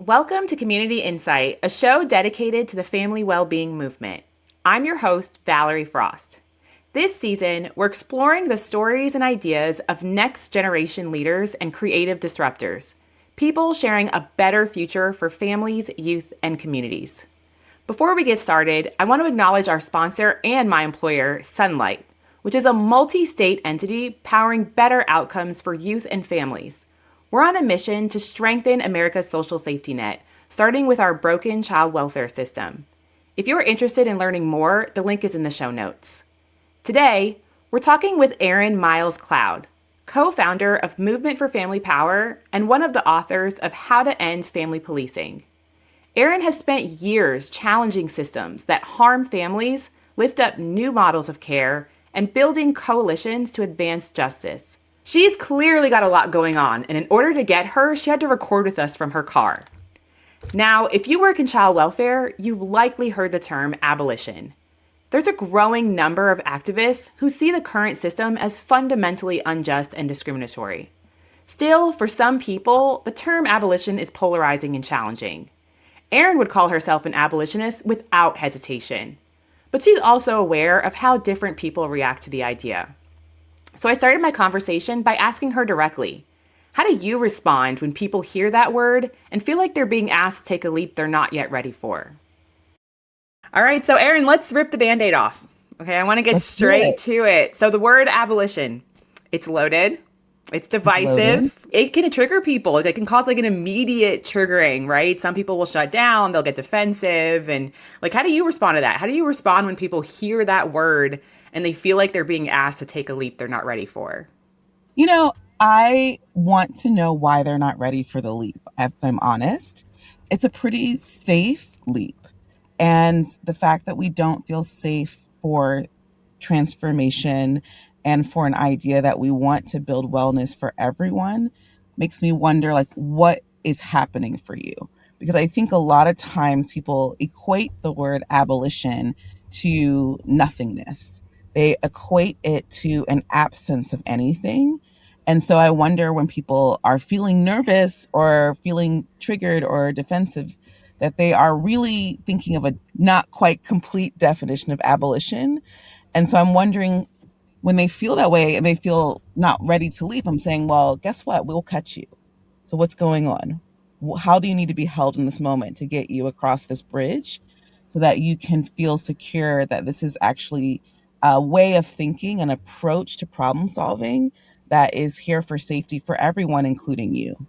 Welcome to Community Insight, a show dedicated to the family well-being movement. I'm your host, Valerie Frost. This season, we're exploring the stories and ideas of next-generation leaders and creative disruptors, people sharing a better future for families, youth, and communities. Before we get started, I want to acknowledge our sponsor and my employer, Sunlight, which is a multi-state entity powering better outcomes for youth and families. We're on a mission to strengthen America's social safety net, starting with our broken child welfare system. If you're interested in learning more, the link is in the show notes. Today, we're talking with Erin Miles Cloud, co-founder of Movement for Family Power and one of the authors of How to End Family Policing. Erin has spent years challenging systems that harm families, lift up new models of care, and building coalitions to advance justice. She's clearly got a lot going on, and in order to get her, she had to record with us from her car. Now, if you work in child welfare, you've likely heard the term abolition. There's a growing number of activists who see the current system as fundamentally unjust and discriminatory. Still, for some people, the term abolition is polarizing and challenging. Erin would call herself an abolitionist without hesitation, but she's also aware of how different people react to the idea. So I started my conversation by asking her directly, how do you respond when people hear that word and feel like they're being asked to take a leap they're not yet ready for? All right, so Erin, let's rip the Band-Aid off. Okay, I want to get straight to it. So the word abolition, it's loaded, it's divisive. It can trigger people. It can cause like an immediate triggering, right? Some people will shut down, they'll get defensive. And like, how do you respond to that? How do you respond when people hear that word and they feel like they're being asked to take a leap they're not ready for? You know, I want to know why they're not ready for the leap. If I'm honest, it's a pretty safe leap. And the fact that we don't feel safe for transformation and for an idea that we want to build wellness for everyone makes me wonder, like, what is happening for you? Because I think a lot of times people equate the word abolition to nothingness. They equate it to an absence of anything. And so I wonder when people are feeling nervous or feeling triggered or defensive, that they are really thinking of a not quite complete definition of abolition. And so I'm wondering when they feel that way and they feel not ready to leap, I'm saying, well, guess what? We'll catch you. So what's going on? How do you need to be held in this moment to get you across this bridge so that you can feel secure that this is actually a way of thinking, an approach to problem solving that is here for safety for everyone, including you?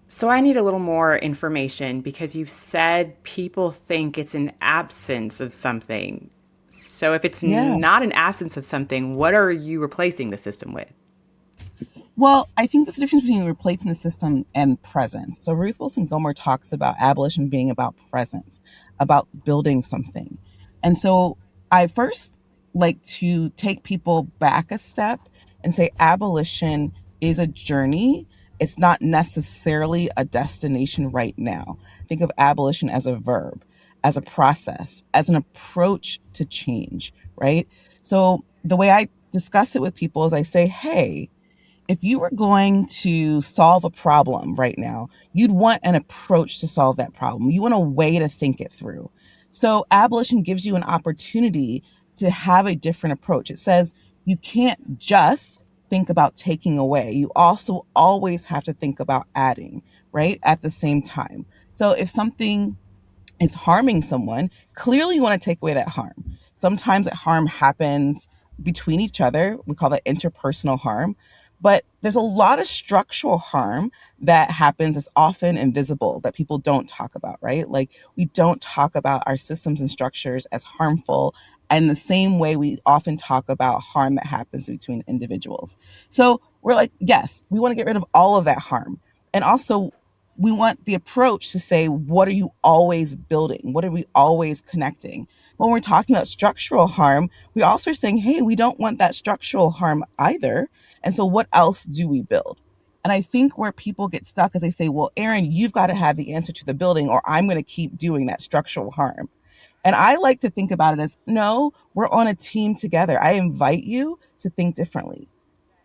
So I need a little more information because you said people think it's an absence of something. So if it's Yeah. not an absence of something, what are you replacing the system with? Well, I think there's a difference between replacing the system and presence. So Ruth Wilson Gilmore talks about abolition being about presence, about building something. And so I first like to take people back a step and say abolition is a journey. It's not necessarily a destination right now. Think of abolition as a verb, as a process, as an approach to change, right? So the way I discuss it with people is I say, hey, if you were going to solve a problem right now, you'd want an approach to solve that problem. You want a way to think it through. So abolition gives you an opportunity to have a different approach. It says you can't just think about taking away. You also always have to think about adding, right? At the same time. So if something is harming someone, clearly you want to take away that harm. Sometimes that harm happens between each other. We call that interpersonal harm. But there's a lot of structural harm that happens that's often invisible that people don't talk about, right? Like we don't talk about our systems and structures as harmful in the same way we often talk about harm that happens between individuals. So we're like, yes, we want to get rid of all of that harm. And also we want the approach to say, what are you always building? What are we always connecting? When we're talking about structural harm, we also are saying, hey, we don't want that structural harm either. And so what else do we build? And I think where people get stuck is they say, well, Erin, you've got to have the answer to the building, or I'm going to keep doing that structural harm. And I like to think about it as, no, we're on a team together. I invite you to think differently,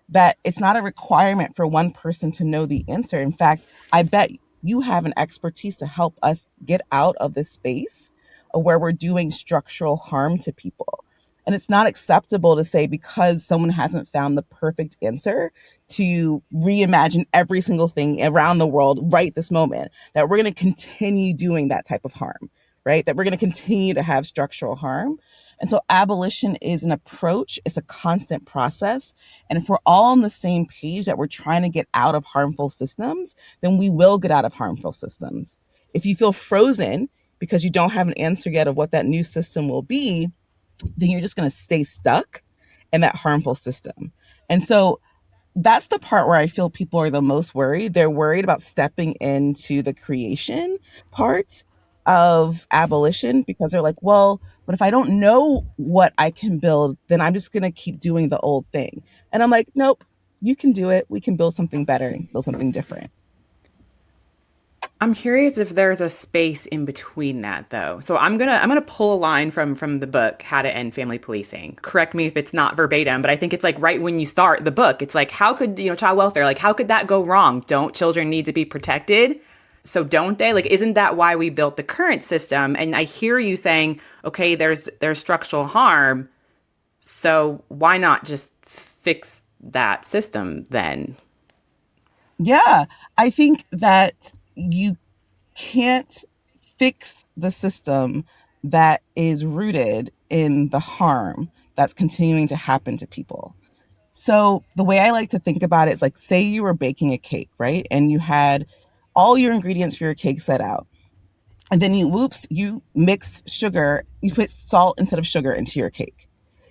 that it's not a requirement for one person to know the answer. In fact, I bet you have an expertise to help us get out of this space of where we're doing structural harm to people. And it's not acceptable to say because someone hasn't found the perfect answer to reimagine every single thing around the world right this moment, that we're going to continue doing that type of harm, right? That we're going to continue to have structural harm. And so abolition is an approach, it's a constant process. And if we're all on the same page that we're trying to get out of harmful systems, then we will get out of harmful systems. If you feel frozen because you don't have an answer yet of what that new system will be, then you're just going to stay stuck in that harmful system. And so that's the part where I feel people are the most worried. They're worried about stepping into the creation part of abolition because they're like, well, but if I don't know what I can build, then I'm just going to keep doing the old thing. And I'm like, nope, you can do it. We can build something better, build something different. I'm curious if there's a space in between that though. So I'm gonna pull a line from the book How to End Family Policing. Correct me if it's not verbatim, but I think it's like right when you start the book, it's like how could, child welfare, like how could that go wrong? Don't children need to be protected? So don't they? Like isn't that why we built the current system? And I hear you saying, okay, there's structural harm. So why not just fix that system then? Yeah, I think that you can't fix the system that is rooted in the harm that's continuing to happen to people. So the way I like to think about it is like, say you were baking a cake, right? And you had all your ingredients for your cake set out. And then you mix sugar, you put salt instead of sugar into your cake.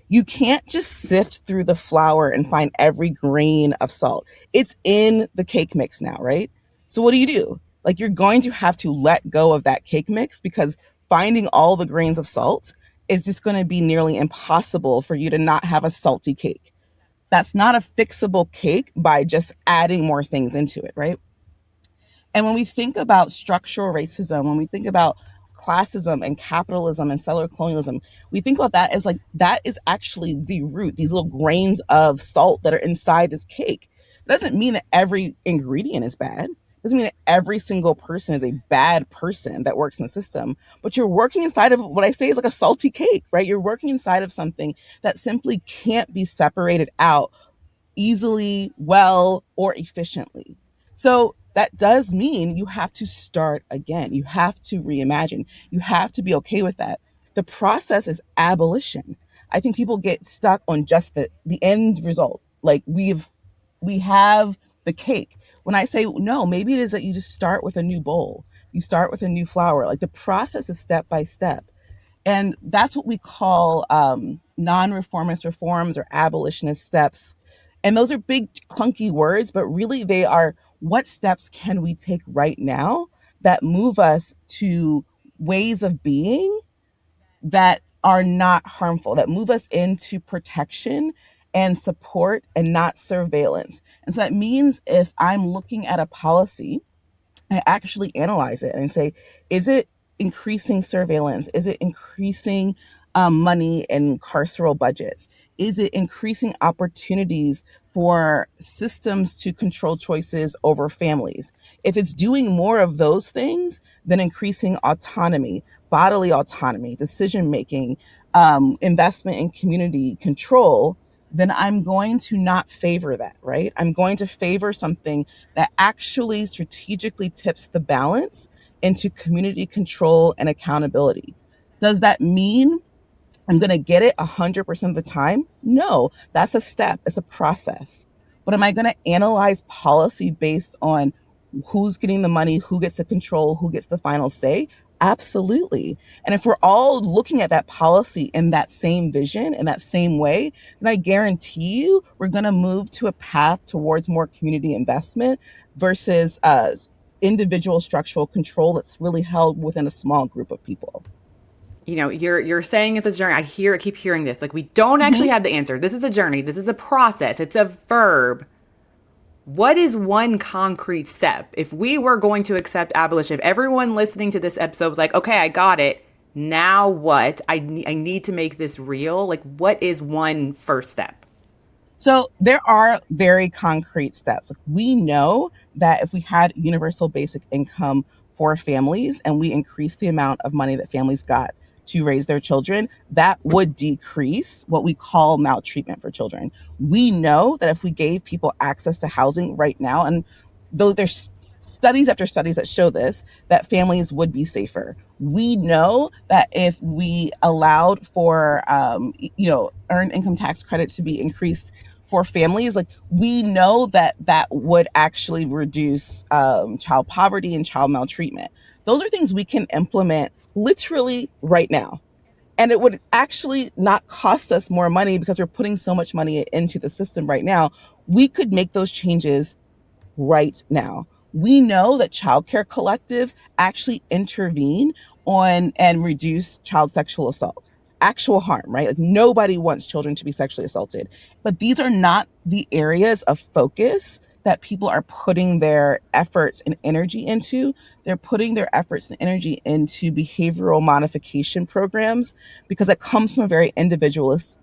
You can't just sift through the flour and find every grain of salt. It's in the cake mix now, right? So what do? Like you're going to have to let go of that cake mix because finding all the grains of salt is just going to be nearly impossible for you to not have a salty cake. That's not a fixable cake by just adding more things into it, right? And when we think about structural racism, when we think about classism and capitalism and settler colonialism, we think about that as like that is actually the root, these little grains of salt that are inside this cake. It doesn't mean that every ingredient is bad. It doesn't mean that every single person is a bad person that works in the system, but you're working inside of what I say is like a salty cake, right? You're working inside of something that simply can't be separated out easily, well, or efficiently. So that does mean you have to start again. You have to reimagine. You have to be okay with that. The process is abolition. I think people get stuck on just the end result. Like we have the cake. When I say no, maybe it is that you just start with a new bowl. You start with a new flour. Like the process is step by step. And that's what we call non-reformist reforms or abolitionist steps. And those are big, clunky words, but really they are what steps can we take right now that move us to ways of being that are not harmful, that move us into protection and support and not surveillance. And so that means if I'm looking at a policy, I actually analyze it and say, is it increasing surveillance? Is it increasing money in carceral budgets? Is it increasing opportunities for systems to control choices over families? If it's doing more of those things than increasing autonomy, bodily autonomy, decision making, investment in community control, then I'm going to not favor that, right? I'm going to favor something that actually strategically tips the balance into community control and accountability. Does that mean I'm going to get it 100% of the time? No, that's a step, it's a process. But am I going to analyze policy based on who's getting the money, who gets the control, who gets the final say? Absolutely. And if we're all looking at that policy in that same vision, in that same way, then I guarantee you we're going to move to a path towards more community investment versus individual structural control that's really held within a small group of people. You're saying it's a journey. I keep hearing this. Like we don't actually Mhm. have the answer. This is a journey. This is a process. It's a verb. What is one concrete step? If we were going to accept abolition, if everyone listening to this episode was like, okay, I got it. Now what? I need to make this real. Like, what is one first step? So there are very concrete steps. Like, we know that if we had universal basic income for families and we increased the amount of money that families got to raise their children, that would decrease what we call maltreatment for children. We know that if we gave people access to housing right now, and though there's studies after studies that show this, that families would be safer. We know that if we allowed for earned income tax credits to be increased for families, like, we know that that would actually reduce child poverty and child maltreatment. Those are things we can implement literally right now, and it would actually not cost us more money because we're putting so much money into the system right now. We could make those changes right now. We know that childcare collectives actually intervene on and reduce child sexual assault, actual harm, right? Like, nobody wants children to be sexually assaulted. But these are not the areas of focus that people are putting their efforts and energy into. They're putting their efforts and energy into behavioral modification programs because it comes from a very individualist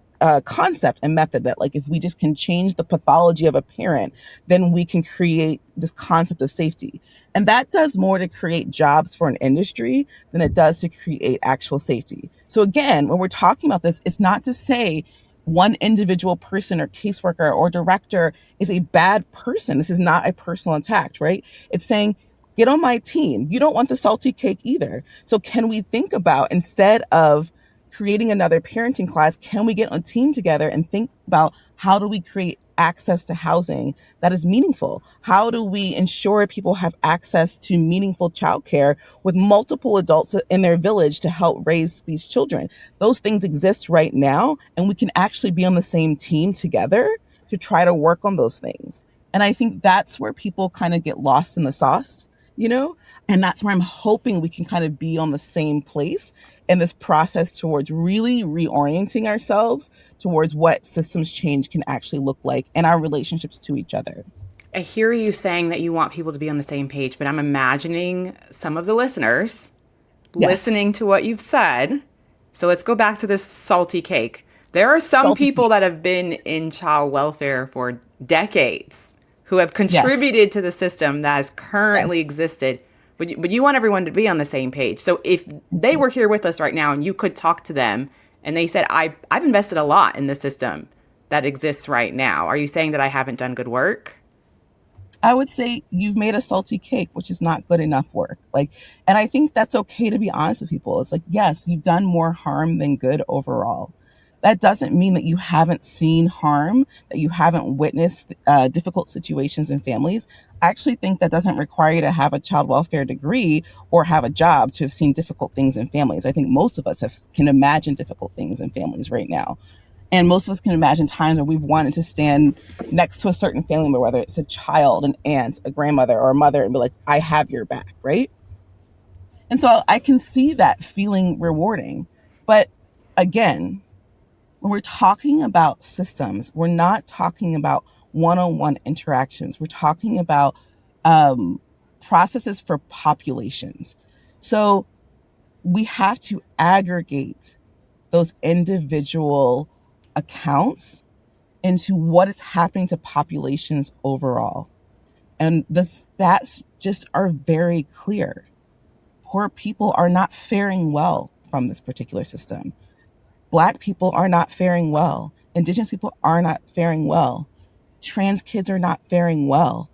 concept and method that, like, if we just can change the pathology of a parent, then we can create this concept of safety. And that does more to create jobs for an industry than it does to create actual safety. So again, when we're talking about this, it's not to say one individual person or caseworker or director is a bad person. This is not a personal attack, right? It's saying, get on my team. You don't want the salty cake either. So can we think about, instead of creating another parenting class, can we get a team together and think about how do we create access to housing that is meaningful? How do we ensure people have access to meaningful childcare with multiple adults in their village to help raise these children? Those things exist right now, and we can actually be on the same team together to try to work on those things. And I think that's where people kind of get lost in the sauce, you know? And that's where I'm hoping we can kind of be on the same place in this process towards really reorienting ourselves towards what systems change can actually look like in our relationships to each other. I hear you saying that you want people to be on the same page, but I'm imagining some of the listeners Yes. listening to what you've said. So let's go back to this salty cake. There are some Salty people cake. that have been in child welfare for decades who have Yes. contributed to the system that has currently Yes. existed. But you want everyone to be on the same page. So if they Mhm. were here with us right now and you could talk to them and they said, I've invested a lot in the system that exists right now, are you saying that I haven't done good work? I would say you've made a salty cake, which is not good enough work. Like, and I think that's okay to be honest with people. It's like, yes, you've done more harm than good overall. That doesn't mean that you haven't seen harm, that you haven't witnessed difficult situations in families. I actually think that doesn't require you to have a child welfare degree or have a job to have seen difficult things in families. I think most of us can imagine difficult things in families right now. And most of us can imagine times where we've wanted to stand next to a certain family member, whether it's a child, an aunt, a grandmother, or a mother, and be like, I have your back, right? And so I can see that feeling rewarding. But again, when we're talking about systems, we're not talking about one on one interactions. We're talking about um, processes for populations. So we have to aggregate those individual accounts into what is happening to populations overall. And the stats just are very clear. Poor people are not faring well from this particular system. Black people are not faring well. Indigenous people are not faring well. Trans kids are not faring well.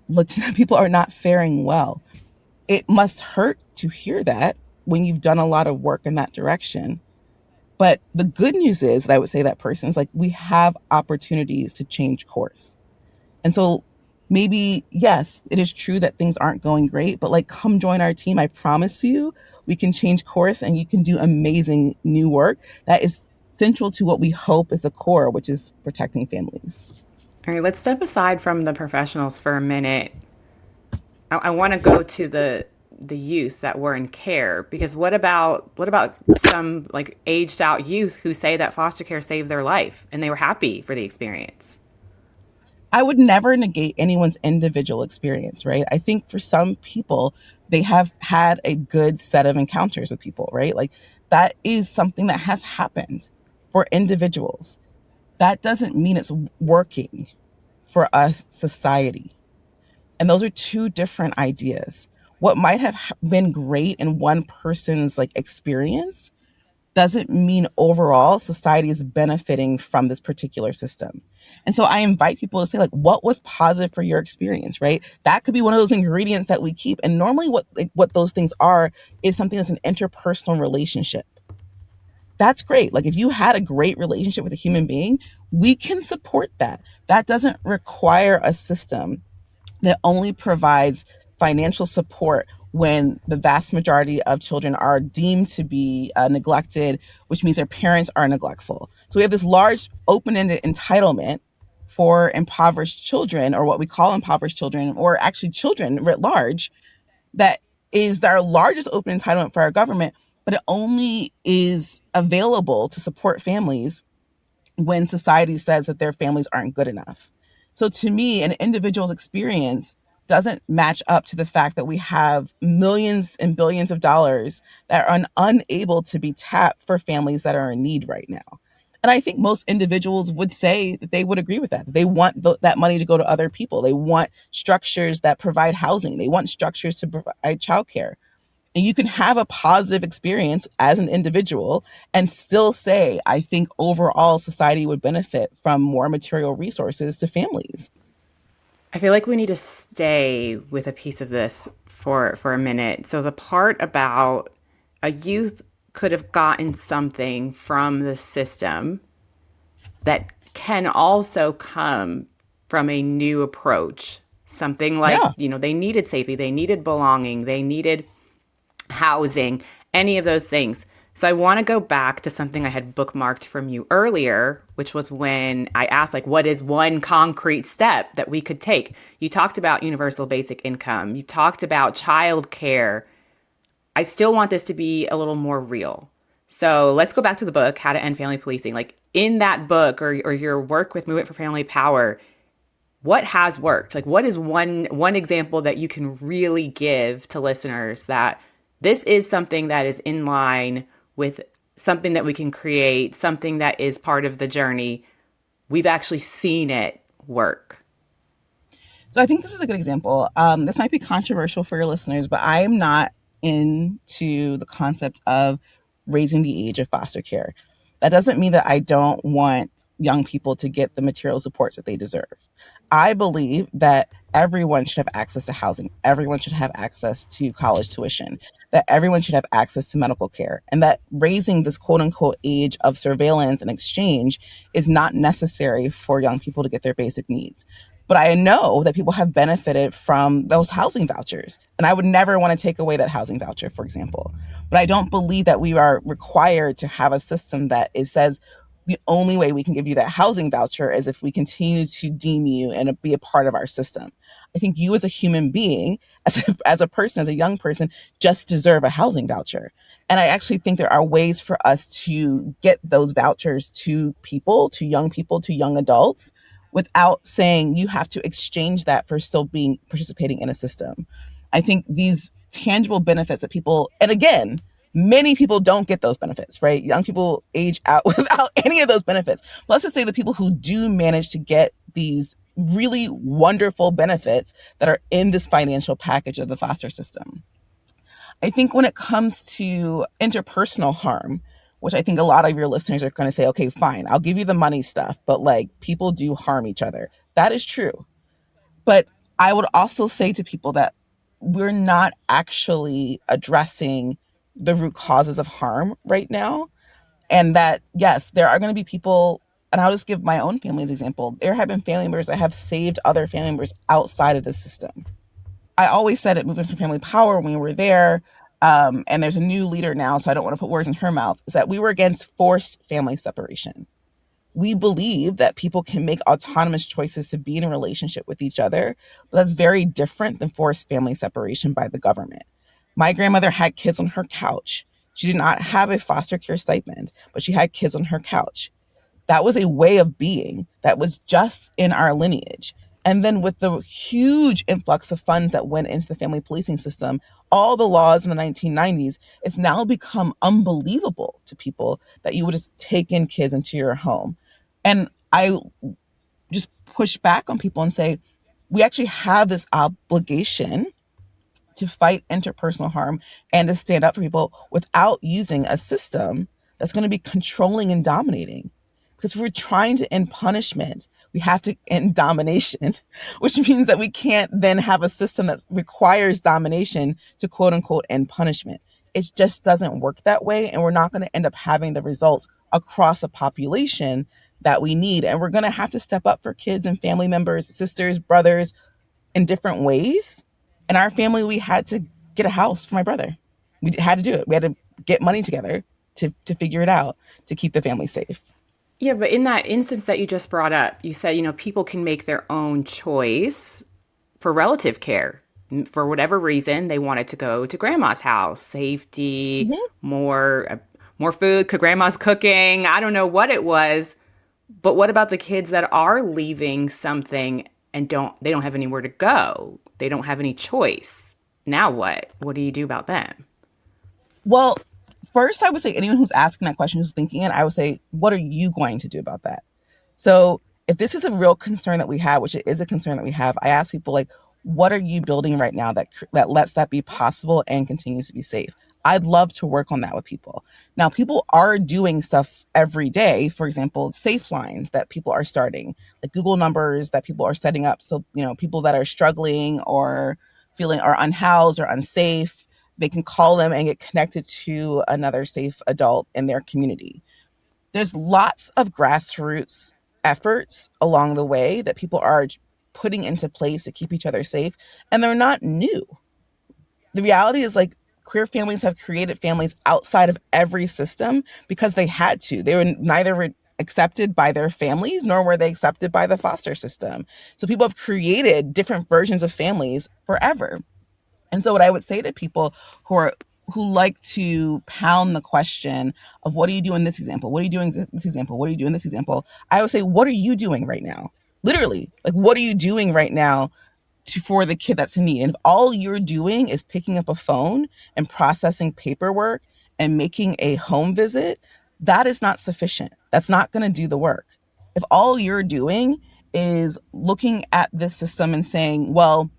Latina people are not faring well. It must hurt to hear that when you've done a lot of work in that direction. But the good news is that I would say that person is like, we have opportunities to change course. And so maybe, yes, it is true that things aren't going great, but like, come join our team. I promise you, we can change course and you can do amazing new work that is central to what we hope is the core, which is protecting families. All right, let's step aside from the professionals for a minute. I want to go to the youth that were in care, because what about some like aged out youth who say that foster care saved their life and they were happy for the experience? I would never negate anyone's individual experience, right? I think for some people, they have had a good set of encounters with people, right? Like, that is something that has happened for individuals. that doesn't mean it's working for us society. And those are two different ideas. What might have been great in one person's like experience doesn't mean overall society is benefiting from this particular system. And so I invite people to say, like, what was positive for your experience, right? That could be one of those ingredients that we keep. And normally what those things are is something that's an interpersonal relationship. That's great. Like if you had a great relationship with a human being, we can support that. That doesn't require a system that only provides financial support when the vast majority of children are deemed to be neglected, which means their parents are neglectful. So we have this large open ended entitlement for impoverished children, or what we call impoverished children, or actually children writ large, that is our largest open entitlement for our government, but it only is available to support families when society says that their families aren't good enough. So to me, an individual's experience doesn't match up to the fact that we have millions and billions of dollars that are unable to be tapped for families that are in need right now. And I think most individuals would say that they would agree with that. They want that money to go to other people. They want structures that provide housing. They want structures to provide childcare. And you can have a positive experience as an individual and still say, I think overall society would benefit from more material resources to families. I feel like we need to stay with a piece of this for a minute. So the part about a youth could have gotten something from the system that can also come from a new approach. Something like, Yeah. they needed safety, they needed belonging, they needed housing, any of those things. So I want to go back to something I had bookmarked from you earlier, which was when I asked, like, what is one concrete step that we could take? You talked about universal basic income. You talked about childcare. I still want this to be a little more real. So let's go back to the book, How to End Family Policing. Like in that book or your work with Movement for Family Power, what has worked? Like what is one example that you can really give to listeners that this is something that is in line with something that we can create, something that is part of the journey. We've actually seen it work. So I think this is a good example. This might be controversial for your listeners, but I am not into the concept of raising the age of foster care. That doesn't mean that I don't want young people to get the material supports that they deserve. I believe that everyone should have access to housing. Everyone should have access to college tuition, that everyone should have access to medical care, and that raising this quote unquote age of surveillance and exchange is not necessary for young people to get their basic needs. But I know that people have benefited from those housing vouchers. And I would never want to take away that housing voucher, for example. But I don't believe that we are required to have a system that it says the only way we can give you that housing voucher is if we continue to deem you and be a part of our system. I think you as a human being, as a person, as a young person, just deserve a housing voucher. And I actually think there are ways for us to get those vouchers to young adults, without saying you have to exchange that for still being participating in a system. I think these tangible benefits that people, and again, many people don't get those benefits, right? Young people age out without any of those benefits. Let's just say the people who do manage to get these really wonderful benefits that are in this financial package of the foster system. I think when it comes to interpersonal harm, which I think a lot of your listeners are going to say, okay, fine, I'll give you the money stuff, but like people do harm each other. That is true. But I would also say to people that we're not actually addressing the root causes of harm right now. And that, yes, there are going to be people, and I'll just give my own family as an example. There have been family members that have saved other family members outside of the system. I always said at Movement for Family Power when we were there, and there's a new leader now, so I don't want to put words in her mouth, is that we were against forced family separation. We believe that people can make autonomous choices to be in a relationship with each other, but that's very different than forced family separation by the government. My grandmother had kids on her couch. She did not have a foster care stipend, but she had kids on her couch. That was a way of being that was just in our lineage. And then with the huge influx of funds that went into the family policing system, all the laws in the 1990s, it's now become unbelievable to people that you would just take in kids into your home. And I just push back on people and say, we actually have this obligation to fight interpersonal harm and to stand up for people without using a system that's going to be controlling and dominating. Because if we're trying to end punishment, we have to end domination, which means that we can't then have a system that requires domination to quote unquote end punishment. It just doesn't work that way. And we're not going to end up having the results across a population that we need. And we're going to have to step up for kids and family members, sisters, brothers, in different ways. In our family, we had to get a house for my brother. We had to do it. We had to get money together to figure it out to keep the family safe. Yeah, but in that instance that you just brought up, you said, people can make their own choice for relative care. For whatever reason, they wanted to go to grandma's house, safety, Mhm. more food, grandma's cooking. I don't know what it was, but what about the kids that are leaving something and they don't have anywhere to go? They don't have any choice. Now what? What do you do about them? Well, first, I would say anyone who's asking that question, who's thinking it, I would say, what are you going to do about that? So if this is a real concern that we have, which it is a concern that we have, I ask people like, what are you building right now that lets that be possible and continues to be safe? I'd love to work on that with people. Now, people are doing stuff every day. For example, safe lines that people are starting, like Google numbers that people are setting up. So, people that are struggling or feeling are unhoused or unsafe, they can call them and get connected to another safe adult in their community. There's lots of grassroots efforts along the way that people are putting into place to keep each other safe, and they're not new. The reality is like queer families have created families outside of every system because they had to. They were neither accepted by their families nor were they accepted by the foster system. So people have created different versions of families forever. And so what I would say to people who like to pound the question of what do you do in this example? What are you doing in this example? What do you do in this example? I would say, what are you doing right now? Literally, like what are you doing right now for the kid that's in need? And if all you're doing is picking up a phone and processing paperwork and making a home visit, that is not sufficient. That's not going to do the work. If all you're doing is looking at this system and saying, well,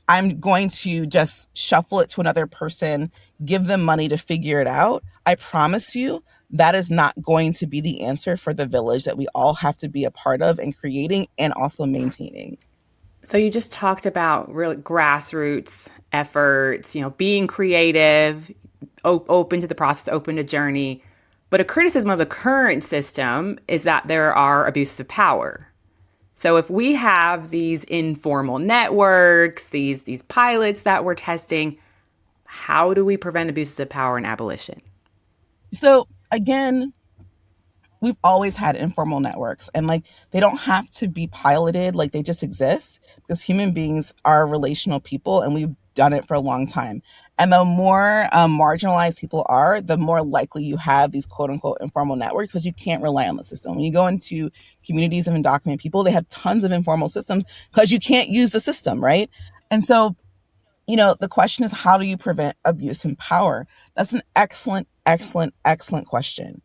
I'm going to just shuffle it to another person, give them money to figure it out. I promise you that is not going to be the answer for the village that we all have to be a part of and creating and also maintaining. So you just talked about real grassroots efforts, being creative, open to the process, open to journey. But a criticism of the current system is that there are abuses of power. So if we have these informal networks, these pilots that we're testing, how do we prevent abuses of power in abolition? So again, we've always had informal networks and like they don't have to be piloted, like they just exist because human beings are relational people and we've done it for a long time. And the more marginalized people are, the more likely you have these quote unquote informal networks because you can't rely on the system. When you go into communities of undocumented people, they have tons of informal systems because you can't use the system, right? And so, the question is, how do you prevent abuse and power? That's an excellent, excellent, excellent question.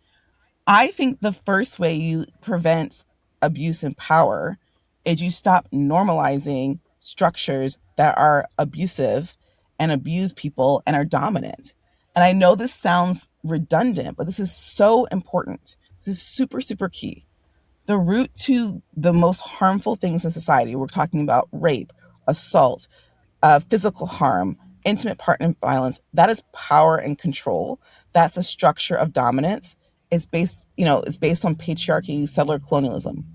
I think the first way you prevent abuse and power is you stop normalizing structures that are abusive and abuse people and are dominant. And I know this sounds redundant, but this is so important. This is super, super key. The root to the most harmful things in society, we're talking about rape, assault, physical harm, intimate partner violence, that is power and control. That's a structure of dominance. It's based on patriarchy, settler colonialism.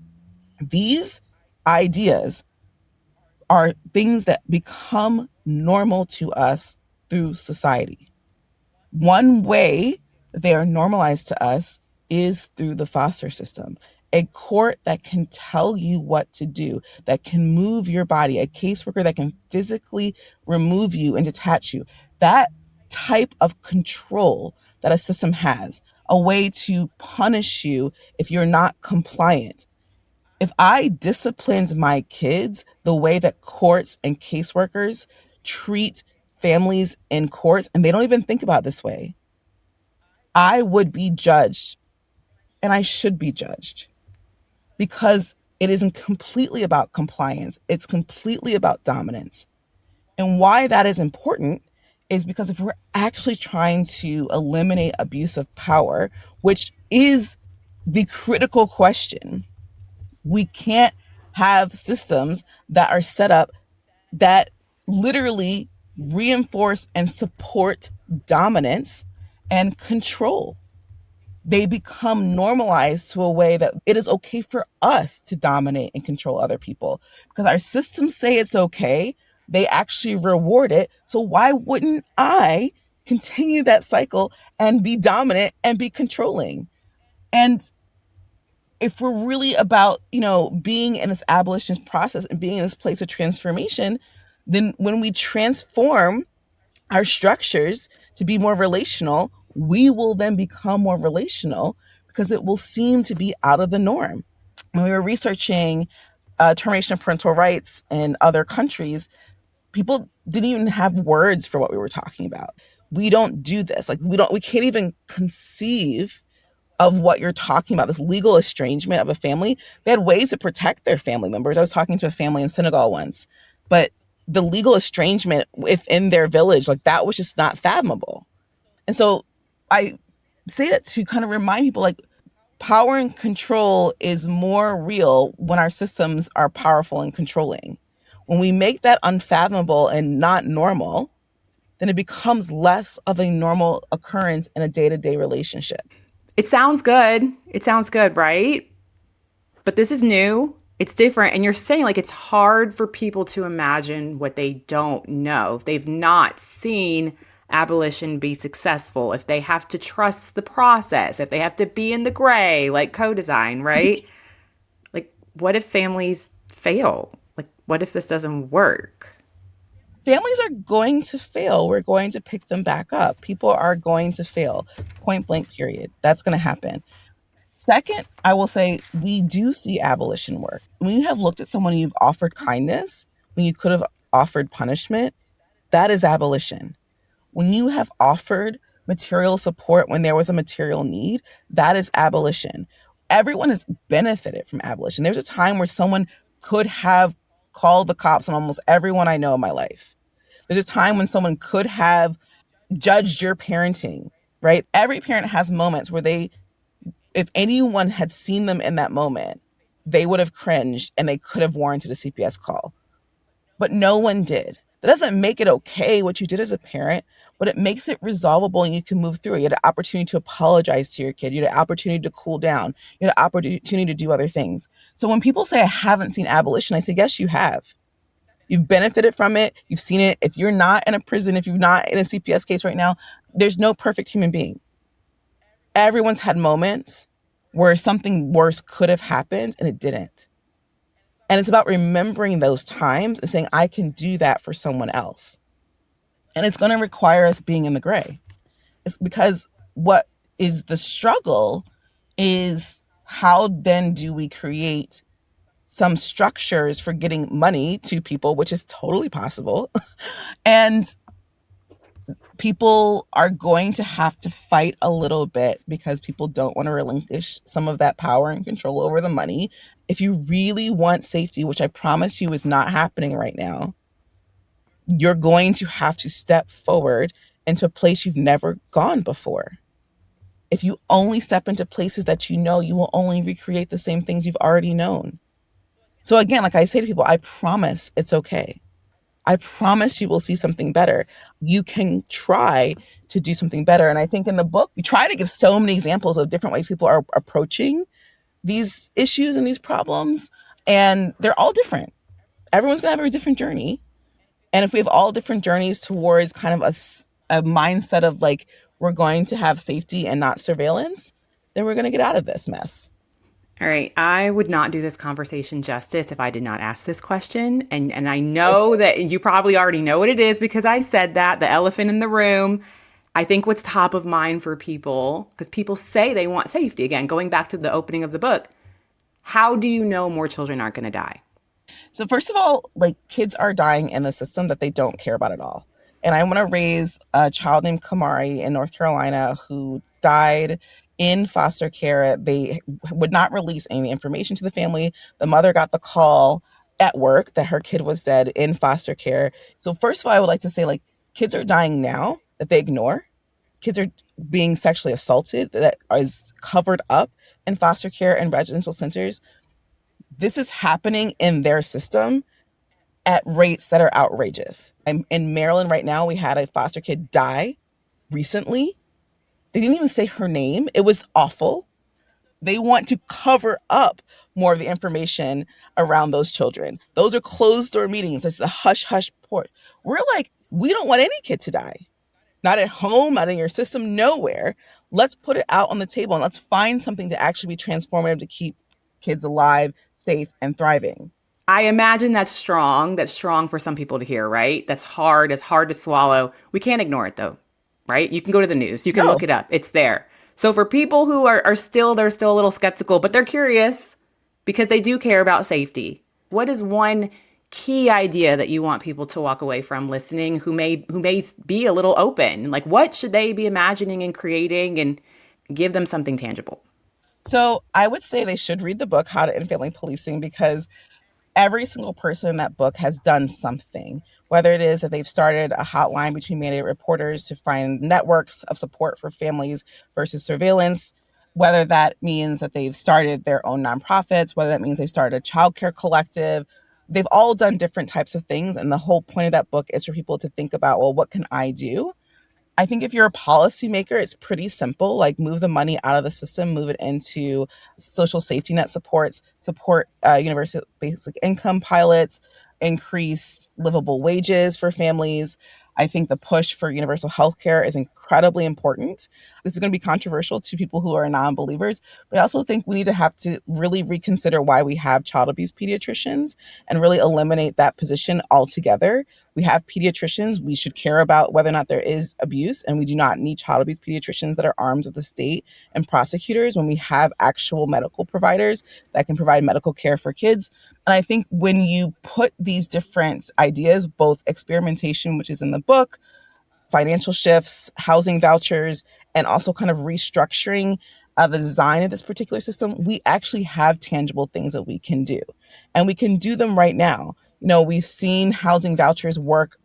These ideas are things that become normal to us through society. One way they are normalized to us is through the foster system. A court that can tell you what to do, that can move your body, a caseworker that can physically remove you and detach you. That type of control that a system has, a way to punish you if you're not compliant. If I disciplined my kids the way that courts and caseworkers treat families in courts, and they don't even think about it this way, I would be judged and I should be judged because it isn't completely about compliance. It's completely about dominance. And why that is important is because if we're actually trying to eliminate abuse of power, which is the critical question, we can't have systems that are set up that literally reinforce and support dominance and control. They become normalized to a way that it is okay for us to dominate and control other people because our systems say it's okay. They actually reward it. So why wouldn't I continue that cycle and be dominant and be controlling? And if we're really about, being in this abolitionist process and being in this place of transformation, then when we transform our structures to be more relational, we will then become more relational because it will seem to be out of the norm. When we were researching termination of parental rights in other countries, people didn't even have words for what we were talking about. We don't do this. Like we can't even conceive of what you're talking about, this legal estrangement of a family. They had ways to protect their family members. I was talking to a family in Senegal once, but the legal estrangement within their village, like that was just not fathomable. And so I say that to kind of remind people like power and control is more real when our systems are powerful and controlling. When we make that unfathomable and not normal, then it becomes less of a normal occurrence in a day-to-day relationship. It sounds good. It sounds good, right? But this is new. It's different. And you're saying like it's hard for people to imagine what they don't know. If they've not seen abolition be successful, if they have to trust the process, if they have to be in the gray, like co-design, right? Like, what if families fail? Like, what if this doesn't work? Families are going to fail. We're going to pick them back up. People are going to fail. Point blank, period. That's going to happen. Second, I will say we do see abolition work. When you have looked at someone, you've offered kindness when you could have offered punishment, that is abolition. When you have offered material support when there was a material need, that is abolition. Everyone has benefited from abolition. There's a time where someone could have called the cops on almost everyone I know in my life. There's a time when someone could have judged your parenting, right? Every parent has moments where they, if anyone had seen them in that moment, they would have cringed and they could have warranted a CPS call. But no one did. That doesn't make it okay what you did as a parent, but it makes it resolvable and you can move through it. You had an opportunity to apologize to your kid. You had an opportunity to cool down. You had an opportunity to do other things. So when people say, I haven't seen abolition, I say, yes, you have. You've benefited from it. You've seen it. If you're not in a prison, if you're not in a CPS case right now, there's no perfect human being. Everyone's had moments where something worse could have happened and it didn't. And it's about remembering those times and saying, I can do that for someone else. And it's going to require us being in the gray. It's because what is the struggle is how then do we create some structures for getting money to people, which is totally possible. And people are going to have to fight a little bit because people don't want to relinquish some of that power and control over the money. If you really want safety, which I promise you is not happening right now, you're going to have to step forward into a place you've never gone before. If you only step into places that you know, you will only recreate the same things you've already known. So again, like I say to people, I promise it's okay. I promise you will see something better. You can try to do something better. And I think in the book, we try to give so many examples of different ways people are approaching these issues and these problems. And they're all different. Everyone's going to have a different journey. And if we have all different journeys towards kind of a mindset of like, we're going to have safety and not surveillance, then we're going to get out of this mess. All right. I would not do this conversation justice if I did not ask this question. And I know that you probably already know what it is because I said that, the elephant in the room. I think what's top of mind for people, because people say they want safety. Again, going back to the opening of the book, how do you know more children aren't going to die? So first of all, like kids are dying in the system that they don't care about at all. And I want to raise a child named Kamari in North Carolina who died in foster care. They would not release any information to the family. The mother got the call at work that her kid was dead in foster care. So first of all, I would like to say, like, kids are dying now that they ignore. Kids are being sexually assaulted that is covered up in foster care and residential centers. This is happening in their system at rates that are outrageous. In Maryland right now, we had a foster kid die recently. They didn't even say her name. It was awful. They want to cover up more of the information around those children. Those are closed door meetings. It's a hush hush port. We're like, we don't want any kid to die. Not at home, not in your system, nowhere. Let's put it out on the table and let's find something to actually be transformative to keep kids alive, safe, and thriving. I imagine that's strong. That's strong for some people to hear, right? That's hard. It's hard to swallow. We can't ignore it though, right? You can go to the news. You can No. look it up. It's there. So for people who are still, they're still a little skeptical, but they're curious because they do care about safety. What is one key idea that you want people to walk away from listening who may be a little open? Like, what should they be imagining and creating, and give them something tangible? So I would say they should read the book, How to End Family Policing, because every single person in that book has done something, whether it is that they've started a hotline between mandated reporters to find networks of support for families versus surveillance, whether that means that they've started their own nonprofits, whether that means they've started a childcare collective. They've all done different types of things. And the whole point of that book is for people to think about, well, what can I do? I think if you're a policymaker, it's pretty simple. Like, move the money out of the system, move it into social safety net supports, support universal basic income pilots, increase livable wages for families. I think the push for universal health care is incredibly important. This is going to be controversial to people who are non-believers, but I also think we need to have to really reconsider why we have child abuse pediatricians and really eliminate that position altogether. We have pediatricians. We should care about whether or not there is abuse, and we do not need child abuse pediatricians that are armed with the state and prosecutors when we have actual medical providers that can provide medical care for kids. And I think when you put these different ideas, both experimentation, which is in the book, financial shifts, housing vouchers, and also kind of restructuring the design of this particular system, we actually have tangible things that we can do. And we can do them right now. You know, we've seen housing vouchers work.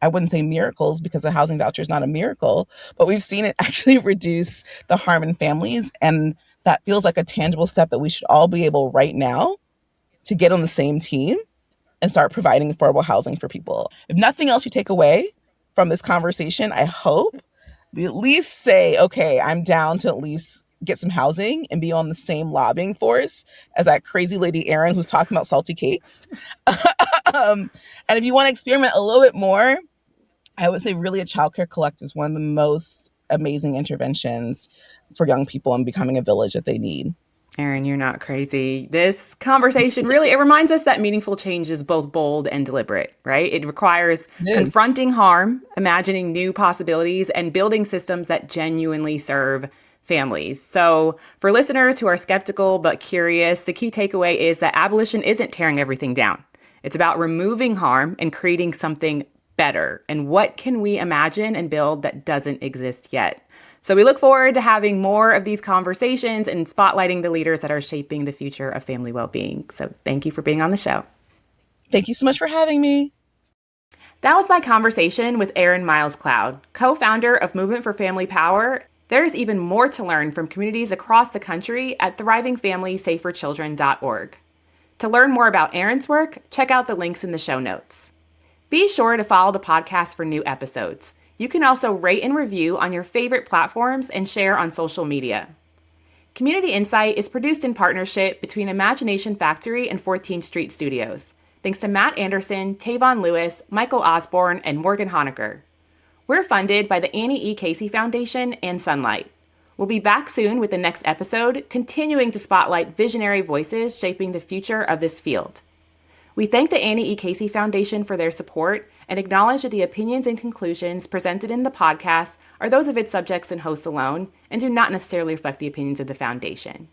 I wouldn't say miracles because a housing voucher is not a miracle, but we've seen it actually reduce the harm in families. And that feels like a tangible step that we should all be able right now to get on the same team and start providing affordable housing for people. If nothing else you take away from this conversation, I hope we at least say, okay, I'm down to at least get some housing and be on the same lobbying force as that crazy lady Erin who's talking about salty cakes. And if you want to experiment a little bit more, I would say really a childcare collective is one of the most amazing interventions for young people in becoming a village that they need. Erin, you're not crazy. This conversation really, it reminds us that meaningful change is both bold and deliberate, right? It requires It is. confronting harm, imagining new possibilities, and building systems that genuinely serve families. So for listeners who are skeptical but curious, the key takeaway is that abolition isn't tearing everything down. It's about removing harm and creating something better. And what can we imagine and build that doesn't exist yet? So we look forward to having more of these conversations and spotlighting the leaders that are shaping the future of family well-being. So thank you for being on the show. Thank you so much for having me. That was my conversation with Erin Miles Cloud, co-founder of Movement for Family Power. There's even more to learn from communities across the country at thrivingfamilysaferchildren.org. To learn more about Erin's work, check out the links in the show notes. Be sure to follow the podcast for new episodes. You can also rate and review on your favorite platforms and share on social media. Community Insight is produced in partnership between Imagination Factory and 14th Street Studios. Thanks to Matt Anderson, Tavon Lewis, Michael Osborne, and Morgan Honecker. We're funded by the Annie E. Casey Foundation and Sunlight. We'll be back soon with the next episode, continuing to spotlight visionary voices shaping the future of this field. We thank the Annie E. Casey Foundation for their support and acknowledge that the opinions and conclusions presented in the podcast are those of its subjects and hosts alone and do not necessarily reflect the opinions of the foundation.